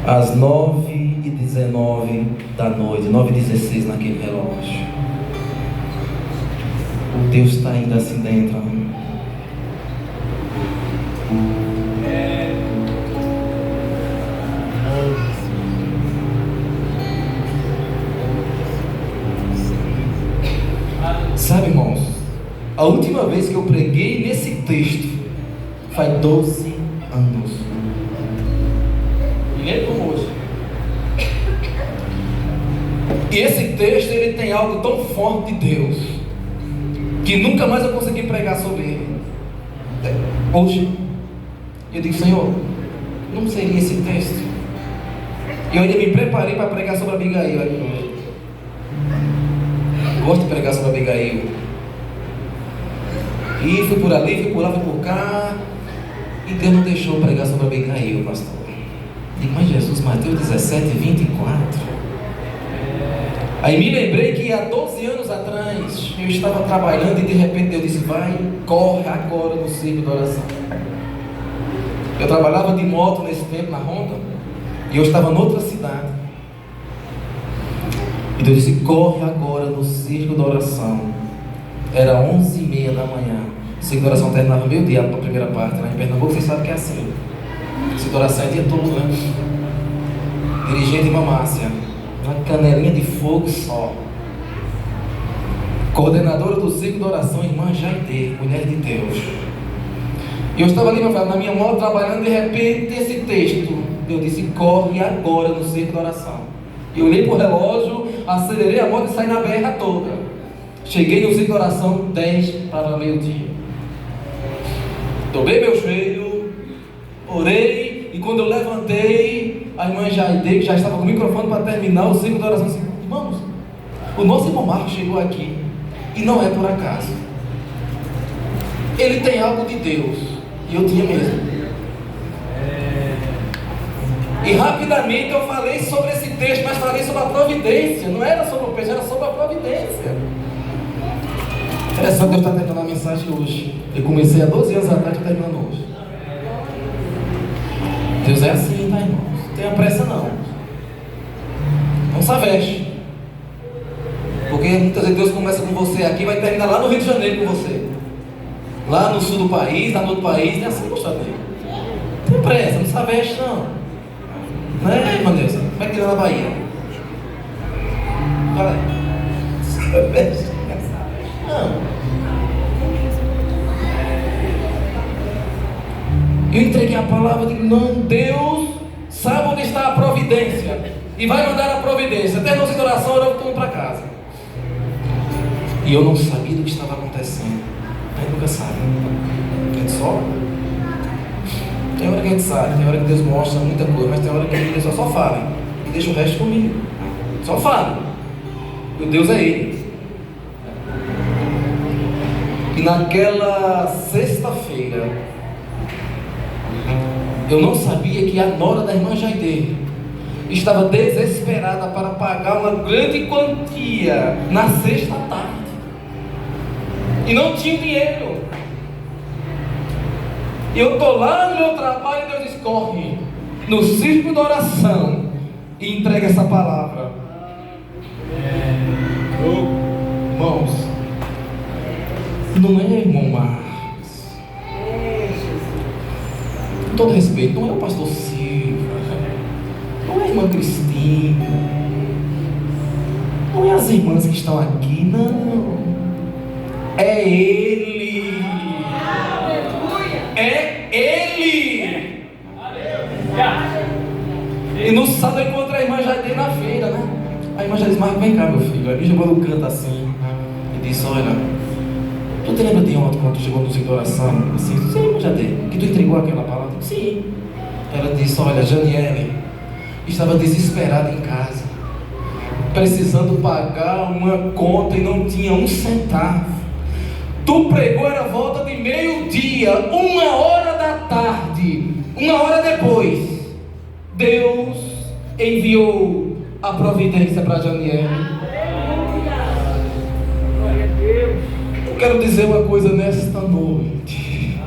Às 9h19 da noite, 9h16 naquele relógio. Deus está ainda assim dentro. Sabe, irmãos, a última vez que eu preguei nesse texto faz 12 anos. E nem como hoje. E esse texto, ele tem algo tão forte de Deus que nunca mais eu consegui pregar sobre ele. Hoje eu digo: Senhor, não seria esse texto? Eu ainda me preparei para pregar sobre Abigail aqui hoje. Gosto de pregar sobre Abigail. E fui por ali, fui por lá, fui por cá, e Deus não deixou eu pregar sobre Abigail, pastor. Digo: mas Jesus, Mateus 17:24. Aí me lembrei que há 12 anos atrás eu estava trabalhando e de repente Deus disse: vai, corre agora no círculo de oração. Eu trabalhava de moto nesse tempo na Honda e eu estava noutra cidade. E Deus disse: corre agora no círculo de oração. Era 11h30 da manhã. O círculo de oração terminava meio-dia, a primeira parte, né? Em Pernambuco vocês sabem que é assim. O círculo de oração é dia todo, né? Dirigente Irmã Márcia, uma canelinha de fogo só. Coordenadora do ciclo de oração, Irmã Jaide, mulher de Deus. E eu estava ali na minha moto trabalhando, de repente esse texto, eu disse: corre agora no ciclo de oração. Eu olhei para o relógio, acelerei a moto e saí na berra toda. Cheguei no ciclo de oração 10 para meio-dia. Dobrei meu joelho, orei, e quando eu levantei, a irmã Jaide, que já estava com o microfone para terminar o ciclo de oração, disse: irmãos, o nosso irmão Marcos chegou aqui, e não é por acaso. Ele tem algo de Deus, e eu tinha mesmo. E rapidamente eu falei sobre esse texto, mas falei sobre a providência. Não era sobre o peixe, era sobre a providência. Interessante, Deus está terminando a mensagem hoje. Eu comecei há 12 anos atrás e estou terminando hoje. Deus é assim, tá, irmãos? Não tenha pressa não. Não se aveste. Porque muitas vezes Deus começa com você aqui e vai terminar lá no Rio de Janeiro com você. Lá no sul do país, lá no outro país, não é assim, pastor Deus. Não tenha pressa, não se aveste não. Não é, irmã Deus? Como é que ele na Bahia? Fala aí. Se aveste. Não. Eu entreguei a palavra de não, Deus sabe onde está a providência e vai mandar a providência. Até nossa oração eu estou para casa. E eu não sabia do que estava acontecendo. A gente nunca sabe. A gente só. Tem hora que a gente sabe, tem hora que Deus mostra muita coisa, mas tem hora que Deus só fala e deixa o resto comigo. Só fala. O Deus é Ele. E naquela sexta-feira, eu não sabia que a nora da irmã Jaide estava desesperada para pagar uma grande quantia na sexta tarde. E não tinha dinheiro. E eu estou lá no meu trabalho e Deus diz: corre no círculo de oração e entrega essa palavra. Irmãos, não é irmão Marcos, com todo respeito, não é o pastor Silva, não é a irmã Cristina, não é as irmãs que estão aqui, não. É Ele. É Ele. E no sábado eu encontrei a irmã Jaide na feira, né? A irmã Jaide disse: Marcos, vem cá, meu filho. Aí me jogou no canto assim e disse: olha, tu te lembra de ontem quando tu chegou no ciclo de oração? Assim, sim, irmã Jaide, que tu entregou aquela palavra? Sim. Ela disse: olha, Janiele estava desesperada em casa, precisando pagar uma conta e não tinha um centavo. Tu pregou, era volta de meio-dia, 1h da tarde, 1 hora depois, Deus enviou a providência para Janiele. Eu quero dizer uma coisa nesta noite,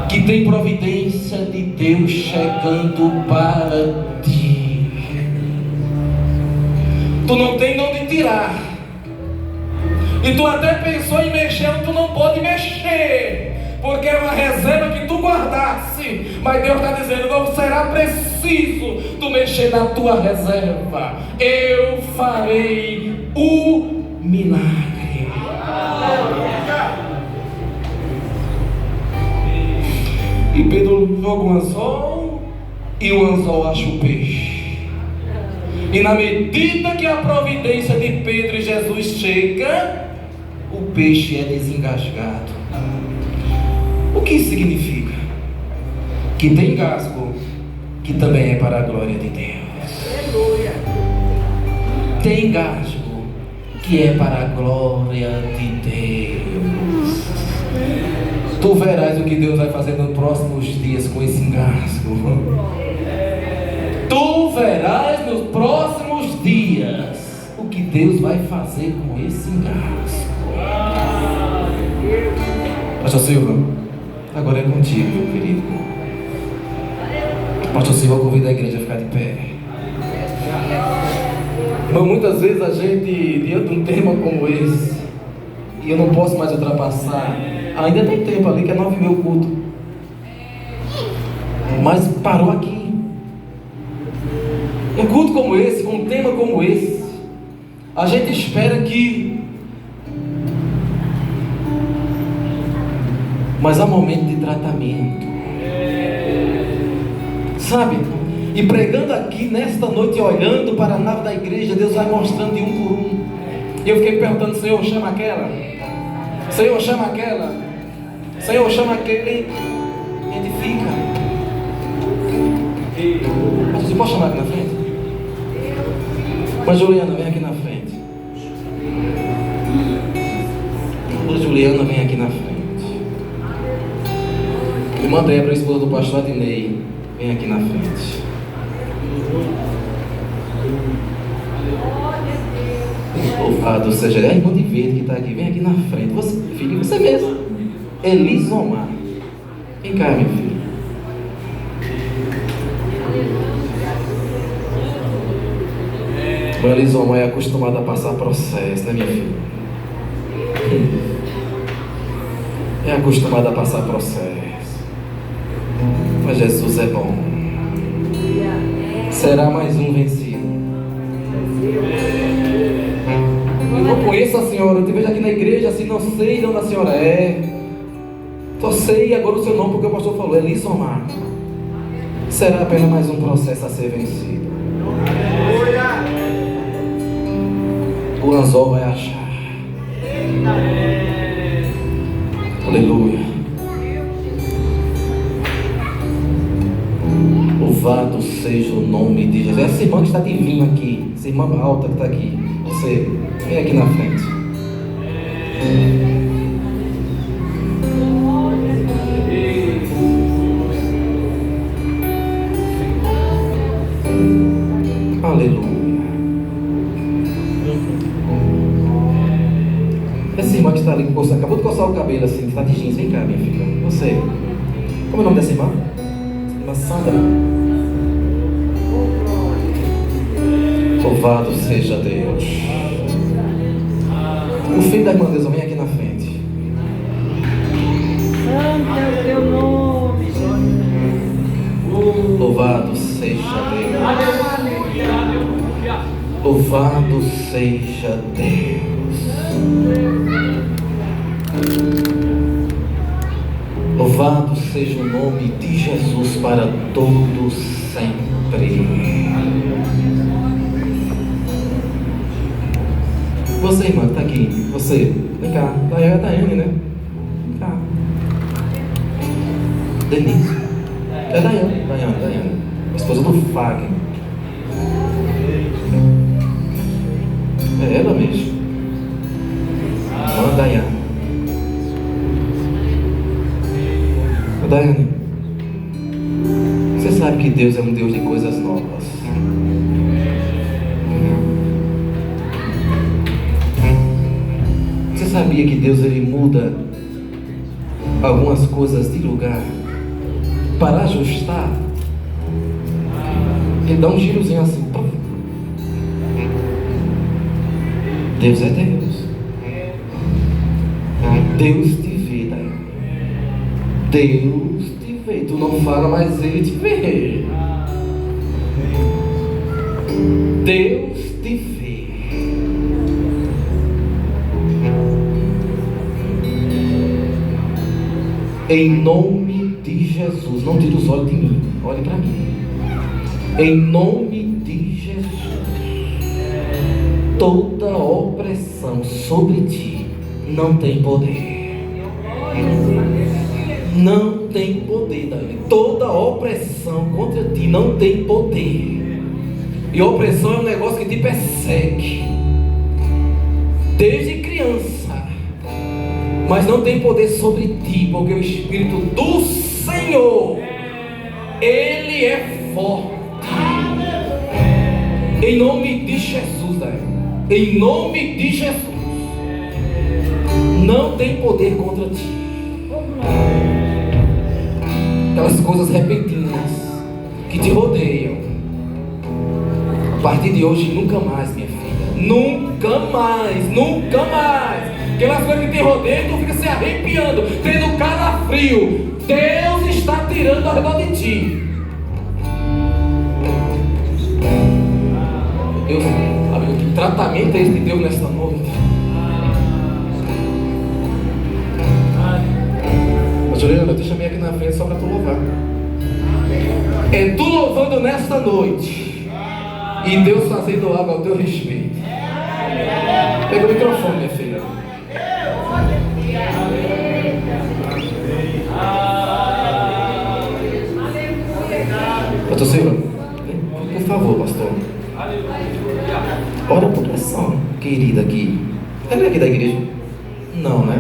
que tem providência de Deus chegando para ti. Tu não tem de onde tirar, e tu até pensou em mexer, tu não pode mexer, porque é uma reserva que tu guardasse. Mas Deus está dizendo: não será preciso tu mexer na tua reserva, eu farei o milagre. E Pedro joga um anzol, e o anzol acha o peixe. E na medida que a providência de Pedro e Jesus chega, o peixe é desengasgado. O que isso significa? Que tem engasgo, que também é para a glória de Deus. Tem engasgo, que é para a glória de Deus. Tu verás o que Deus vai fazer nos próximos dias com esse engasgo. Tu verás nos próximos dias o que Deus vai fazer com esse engasgo. Pastor Silva, agora é contigo, meu querido. Pastor Silva, convida a igreja a ficar de pé. Mas muitas vezes a gente, diante de um tema como esse, e eu não posso mais ultrapassar, ainda tem tempo ali que é 9h o culto, mas parou aqui. Um culto como esse, com um tema como esse, a gente espera que... Mas há momento de tratamento, sabe? E pregando aqui nesta noite, olhando para a nave da igreja, Deus vai mostrando de um por um. E eu fiquei perguntando: Senhor, chama aquela. Senhor, chama aquela. Senhor, chama aquele. E ele fica. Mas você pode chamar aqui na frente? Mas Juliana, vem aqui na frente. Ô Juliana, vem aqui na frente. Irmã Débora, esposa do pastor Adinei, vem aqui na frente. Louvado seja a irmã de verde que está aqui, vem aqui na frente. Você, filho, você mesmo. Elisomar, vem cá, meu filho. Mas Elisomar é acostumada a passar processo, né, minha filha? É acostumada a passar processo. Mas Jesus é bom. Será mais um vencido. Eu não conheço a senhora, eu te vejo aqui na igreja, assim, não sei de onde a senhora é. Só sei agora o seu nome porque o pastor falou, Elisomar. Será apenas mais um processo a ser vencido. O anzol vai achar. Aleluia. Louvado seja o nome de Jesus. Essa irmã que está de vinho aqui, essa irmã alta que está aqui, você vem aqui na frente. Aleluia. Essa irmã que está ali, acabou de coçar o cabelo assim, está de jeans, vem cá, minha filha. Você, como é o nome dessa irmã? Irmã Sandra. Louvado seja Deus. O filho da irmã Deus, vem aqui na frente. Santo é o teu nome, Jesus. Louvado seja Deus. Louvado seja Deus. Louvado seja o nome de Jesus para todos sempre. Você, irmã, está aqui. Você, vem cá. É a Daiane, né? Vem cá. Denise. É Daiane. Esposa do Fagner. É ela mesmo. Irmã Daiane. Daiane, você sabe que Deus é um Deus de coisas novas. sabia que Deus ele muda algumas coisas de lugar para ajustar? Ele dá um girozinho assim. Deus é Deus. Deus te vê, Daí. Deus te vê. Tu não fala, mas Ele te vê. Deus te vê. Em nome de Jesus, não tire os olhos de mim, olhe para mim. Em nome de Jesus, toda opressão sobre ti não tem poder. Não tem poder, Davi. Toda opressão contra ti não tem poder. E opressão é um negócio que te persegue desde criança, mas não tem poder sobre ti, porque o Espírito do Senhor, Ele é forte. Em nome de Jesus, Davi. Em nome de Jesus, não tem poder contra ti. Aquelas coisas repentinas que te rodeiam, a partir de hoje, nunca mais, minha filha. Nunca mais, nunca mais. Aquelas coisas que te rodeiam, tu fica se arrepiando, tendo calafrio. Deus está tirando ao redor de ti. Deus, amigo, que tratamento é esse de Deus nesta noite? Juliana, eu te chamei aqui na frente só para tu louvar. É tu louvando nesta noite e Deus fazendo algo ao teu respeito. Pega o microfone, minha filha. Pastor Silva, por favor, pastor. Ora por essa querida aqui. Ela é aqui da igreja? Não, né?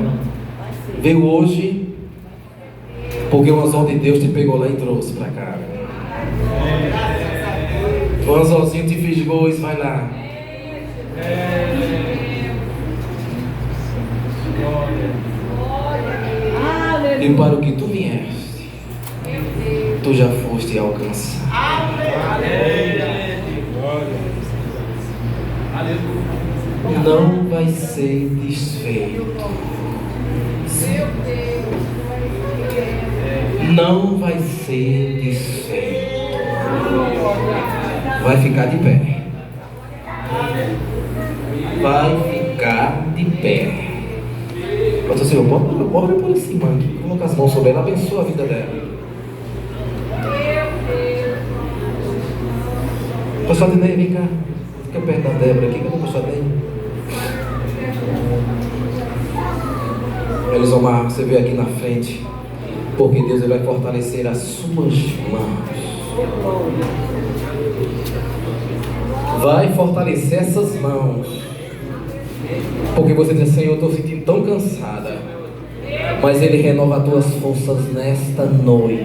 Veio hoje porque o anzol de Deus te pegou lá e trouxe para cá. O anzolzinho te fisgou e vai lá. E para o que tu vieste, tu já foste alcançado. Não vai ser desfeito. Não vai ser desfeito. Vai ficar de pé. Vai ficar de pé. Pastor Senhor, pode por cima aqui. Coloca as mãos sobre ela, abençoa a vida dela. Pastor Adnei, vem cá. Fica perto da Débora aqui. Cadê o pastor Adnei? Elisomar, você veio aqui na frente porque Deus vai fortalecer as suas mãos. Vai fortalecer essas mãos. Porque você diz, Senhor, eu estou sentindo tão cansada. Mas Ele renova as tuas forças nesta noite.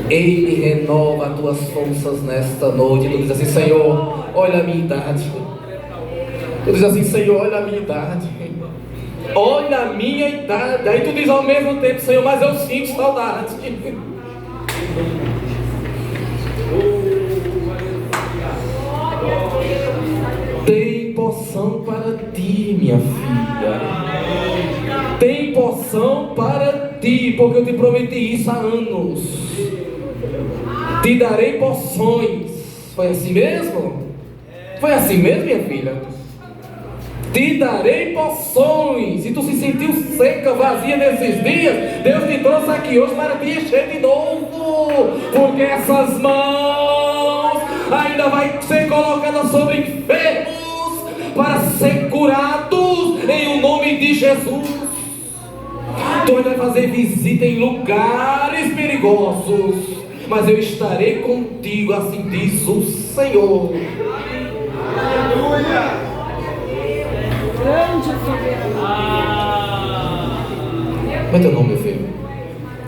Ele renova as tuas forças nesta noite. E tu diz assim, Senhor, olha a minha idade. Tu diz assim, Senhor, olha a minha idade. Olha a minha idade. Aí tu diz ao mesmo tempo, Senhor, mas eu sinto saudade. Tem porção para ti, minha filha. Tem porção para ti, porque eu te prometi isso há anos. Te darei porções. Foi assim mesmo? Foi assim mesmo, minha filha? Te darei porções. Se tu se sentiu seca, vazia nesses dias, Deus te trouxe aqui hoje para te encher de novo. Porque essas mãos ainda vai ser colocadas sobre enfermos para ser curados em o nome de Jesus. Tu ainda vai fazer visita em lugares perigosos, mas eu estarei contigo, assim diz o Senhor. Aleluia! Como é teu nome, meu filho?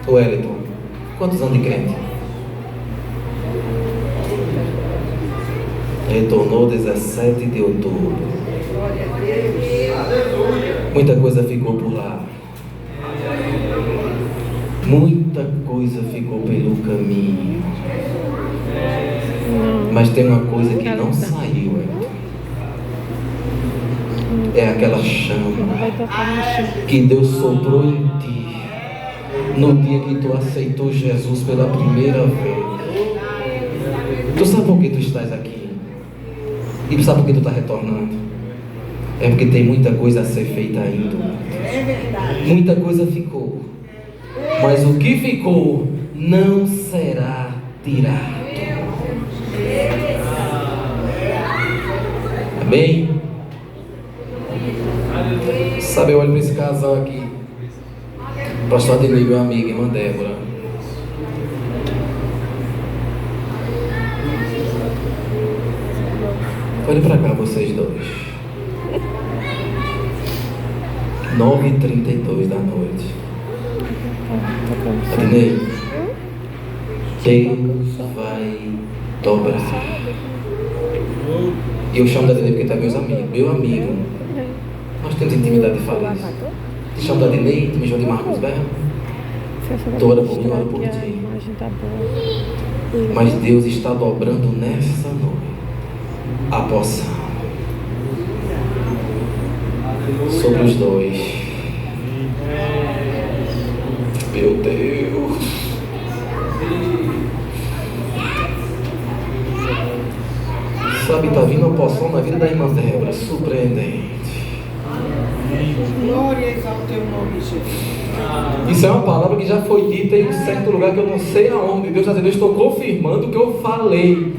O Wellington. Quantos anos de crente? Retornou 17 de outubro. Aleluia! Muita coisa ficou por lá. Muita coisa ficou pelo caminho. Mas tem uma coisa que não saiu, é aquela chama que Deus soprou em ti no dia que tu aceitou Jesus pela primeira vez. Tu sabe por que tu estás aqui? E tu sabe por que tu está retornando? É porque tem muita coisa a ser feita ainda. Muita coisa ficou, mas o que ficou não será tirado. Amém? Sabe, eu olho para esse casal aqui, pastor Adenir, meu amigo, irmã Débora. Olha para cá vocês dois. 9h32 da noite. Adenir, Deus vai dobrar. E eu chamo da Adenir porque tá meu amigo. Nós temos intimidade de falar isso. Te chamo da Adenir, tu me chama de Marcos Berra. Tu ora por mim, ora por ti. Mas Deus está dobrando nessa noite a porção sobre os dois. Meu Deus. Sabe, está vindo uma porção na vida da irmã Débora, surpreendente. Glória ao teu nome, Jesus. Isso é uma palavra que já foi dita em um certo lugar que eu não sei aonde. Deus está dizendo, eu estou confirmando o que eu falei.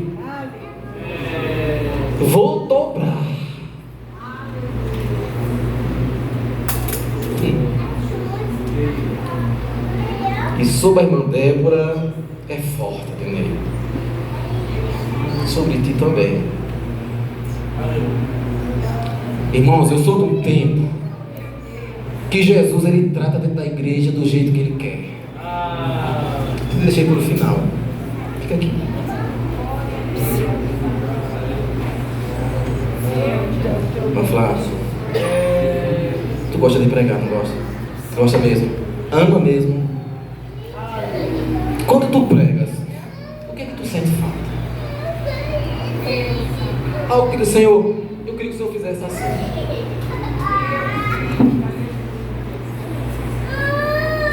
Vou dobrar. E sobre a irmã Débora é forte, entendeu? Sobre ti também. Irmãos, eu sou de um tempo que Jesus ele trata dentro da igreja do jeito que ele quer. Deixei para o final. Fica aqui. Mas Flávio, tu gosta de pregar, não gosta? Gosta mesmo? Ama mesmo? Quando tu pregas, o que é que tu sente falta? Algo que o Senhor, eu queria que o Senhor fizesse assim.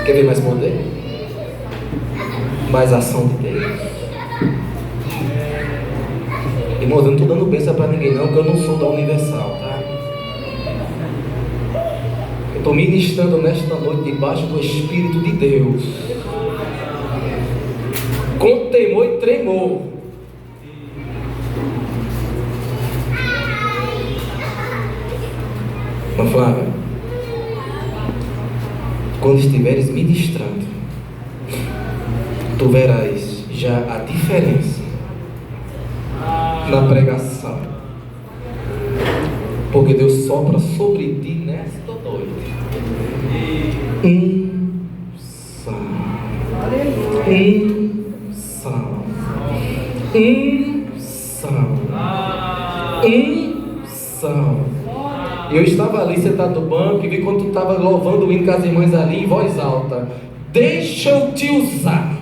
Quer ver mais poder? Mais ação de Deus? Irmãos, eu não estou dando bênção para ninguém não, porque eu não sou da Universal, tá? Eu estou ministrando nesta noite debaixo do Espírito de Deus, com temor e tremor. Mas Flávia, quando estiveres ministrando, tu verás já a diferença na pregação, porque Deus sopra sobre ti nesta noite unção, unção. Eu estava ali sentado no banco e vi quando tu estava louvando o hino com as irmãs ali em voz alta. Deixa eu te usar.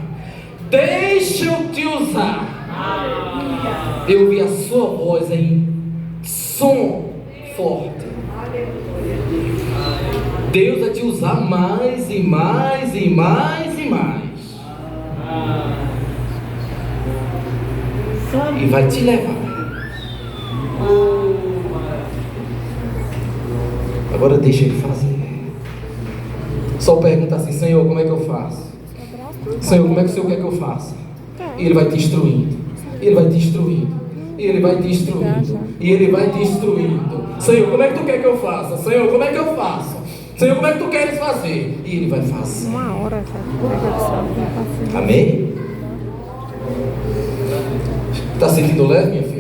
Deixa eu te usar. Eu vi a sua voz em som forte. Deus vai te usar mais e mais e mais e mais. E vai te levar. Agora deixa ele fazer. Só pergunta assim, Senhor, como é que eu faço? Senhor, como é que o Senhor quer que eu faça? E Ele vai te instruindo. Ele vai te instruindo. E Ele vai te instruindo. E Ele vai te instruindo. Senhor, como é que tu quer que eu faça? Senhor, como é que eu faço? Senhor, como é que tu queres fazer? E Ele vai fazer. Uma hora essa pregação. Amém? Está sentindo leve, minha filha?